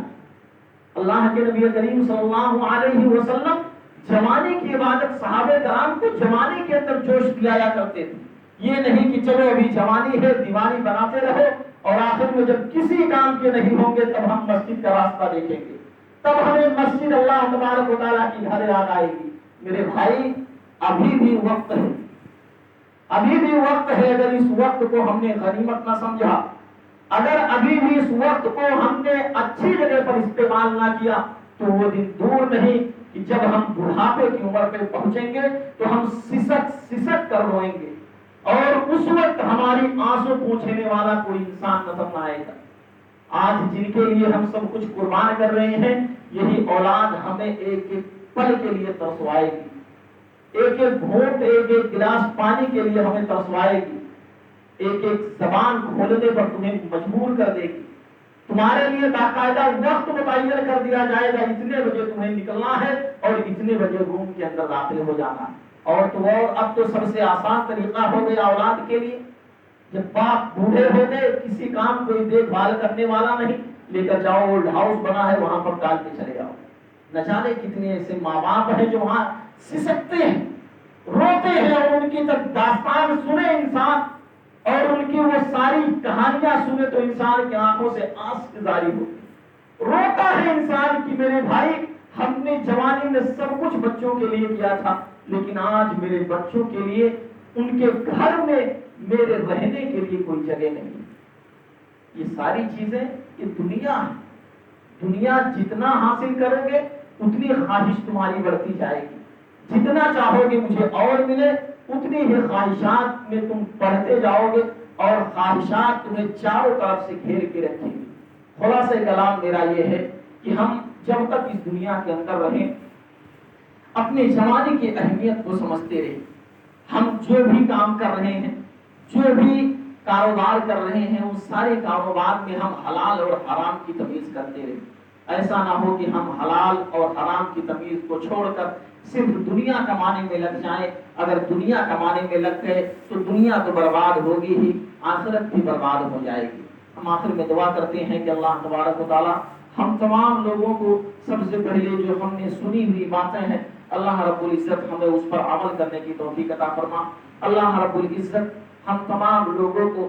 اللہ کے نبی کریم صلی اللہ علیہ وسلم جوانی کی عبادت صحابہ کرام کو جوانی کے اندر جوش دلایا کرتے تھے، یہ نہیں کہ چلو ابھی جوانی ہے دیوانی بناتے رہو اور آخر میں جب کسی کام کے نہیں ہوں گے تب ہم مسجد کا راستہ دیکھیں گے، تب ہمیں مسجد اللہ تبارک و تعالیٰ کی گھر یاد آئے گی۔ میرے بھائی ابھی بھی وقت ہے، ابھی بھی وقت ہے، اگر اس وقت کو ہم نے غنیمت نہ سمجھا، اگر ابھی بھی اس وقت کو ہم نے اچھی جگہ پر استعمال نہ کیا تو وہ دن دور نہیں کہ جب ہم بڑھاپے کی عمر پہ پہنچیں گے تو ہم سسک کر روئیں گے اور اس وقت ہماری آنسو پوچھنے والا کوئی انسان نظر نہ آئے گا۔ آج جن کے لیے ہم سب کچھ قربان کر رہے ہیں، یہی اولاد ہمیں ایک ایک پل کے لیے ترسوائے گی، ایک ایک گھونٹ ایک ایک گلاس پانی کے لیے ہمیں ترسوائے گی، ایک ایک زبان کھولنے پر تمہیں مجبور کر دے گی، تمہارے لیے باقاعدہ وقت متعین کر دیا جائے گا، اتنے بجے تمہیں نکلنا ہے اور اتنے بجے روم کے اندر داخل ہو جانا ہے۔ اور تو اب تو سب سے آسان طریقہ ہو گیا اولاد کے لیے، جب باپ بوڑھے ہو گئے، کسی کام کوئی دیکھ بھال کرنے والا نہیں، لے کر جاؤ، اولڈ ہاؤس بنا ہے وہاں پر ڈال کے چلے جاؤ۔ نہ جانے کتنے ایسے ماں باپ ہیں جو وہاں سسکتے ہیں، روتے ہیں، اور ان کی تک داستان سنے انسان اور ان کی وہ ساری کہانیاں سنے تو انسان کی آنکھوں سے آنسو جاری ہوتی۔ روتا ہے انسان کہ میرے بھائی ہم نے جوانی میں سب کچھ بچوں کے لیے کیا تھا، لیکن آج میرے بچوں کے لیے ان کے گھر میں میرے رہنے کے لیے کوئی جگہ نہیں۔ یہ ساری چیزیں یہ دنیا ہے، دنیا جتنا حاصل کرو گے اتنی خواہش تمہاری بڑھتی جائے گی، جتنا چاہو گے مجھے اور ملے اتنی ہی خواہشات میں تم بڑھتے جاؤ گے، اور خواہشات تمہیں چاروں طرف سے گھیر کے رکھیں گی۔ خلاصہ کلام میرا یہ ہے کہ ہم جب تک اس دنیا کے اندر رہیں اپنے جوانی کی اہمیت کو سمجھتے رہیں۔ ہم جو بھی کام کر رہے ہیں، جو بھی کاروبار کر رہے ہیں، اس سارے کاروبار میں ہم حلال اور حرام کی تمیز کرتے رہیں۔ ایسا نہ ہو کہ ہم حلال اور حرام کی تمیز کو چھوڑ کر صرف دنیا کمانے میں لگ جائیں۔ اگر دنیا کمانے میں لگ گئے تو دنیا تو برباد ہوگی ہی، آخرت بھی برباد ہو جائے گی۔ ہم آخر میں دعا کرتے ہیں کہ اللہ تبارک و تعالی ہم تمام لوگوں کو سب سے پہلے جو ہم نے سنی ہوئی باتیں ہیں، اللہ رب العزت ہمیں اس پر عمل کرنے کی توفیق عطا فرما۔ اللہ رب العزت ہم تمام لوگوں کو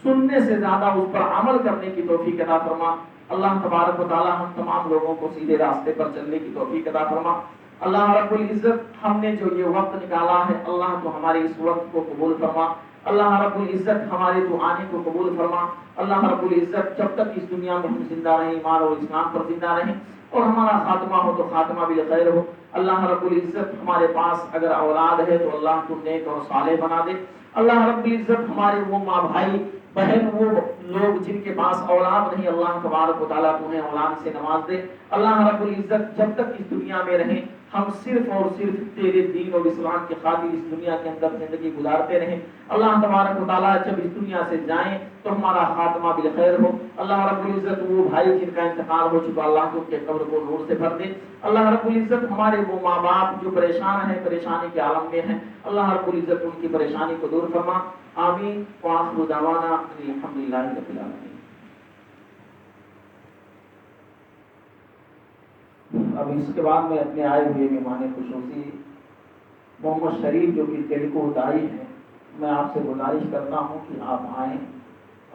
سننے سے زیادہ اس پر عمل کرنے کی توفیق عطا فرما۔ اللہ تبارک و تعالی ہم تمام لوگوں کو سیدھے راستے پر چلنے کی توفیق عطا فرما۔ اللہ رب العزت ہم نے جو یہ وقت نکالا ہے، اللہ تو ہمارے اس وقت کو قبول فرما۔ اللہ رب العزت ہمارے دعانے کو قبول فرما۔ اللہ رب العزت جب تک اس دنیا میں ہم زندہ رہیں، ایمان اور اسلام پر زندہ رہیں، اور ہمارا خاتمہ ہو تو خاتمہ بھی خیر ہو۔ اللہ رب العزت ہمارے پاس اگر اولاد ہے تو اللہ کو نیک اور صالح بنا دے۔ اللہ رب العزت ہمارے وہ ماں بھائی بہن وہ لوگ جن کے پاس اولاد نہیں، اللہ تبارک و تعالیٰ انہیں اولاد سے نواز دے۔ اللہ رب العزت جب تک اس دنیا میں رہیں ہم صرف اور صرف تیرے دین اور اسلام کی خاطر اس دنیا کے اندر زندگی گزارتے رہیں۔ اللہ تبارک و تعالیٰ جب اس دنیا سے جائیں تو ہمارا خاتمہ بالخیر ہو۔ اللہ رب العزت وہ بھائی جن کا انتقال ہو چکا، اللہ تو ان کے قبر کو نور سے بھر دے۔ اللہ رب العزت ہمارے وہ ماں باپ جو پریشان ہیں، پریشانی کے عالم میں ہیں، اللہ رب العزت ان کی پریشانی کو دور فرما۔ آمین وآخر دعوانا الحمدللہ رب العالمین۔ اب اس کے بعد میں اپنے آئے ہوئے مہمان خصوصی محمد شریف جو کہ تیلگو داعی ہیں، میں آپ سے گزارش کرتا ہوں کہ آپ آئیں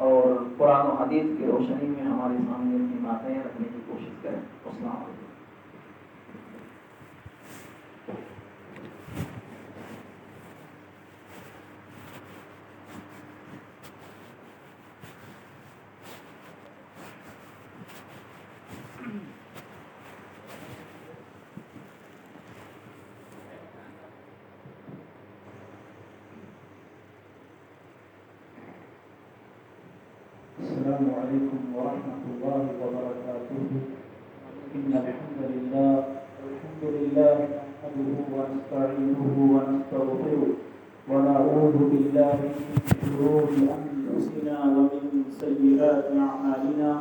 اور قرآن و حدیث کی روشنی میں ہمارے سامنے اپنی باتیں رکھنے کی کوشش کریں۔ السلام علیکم۔ السلام عليكم ورحمة الله وبركاته. إن الحمد لله نحمده ونستعينه ونستغفره ونعوذ بالله من شرور أنفسنا ومن سيئات أعمالنا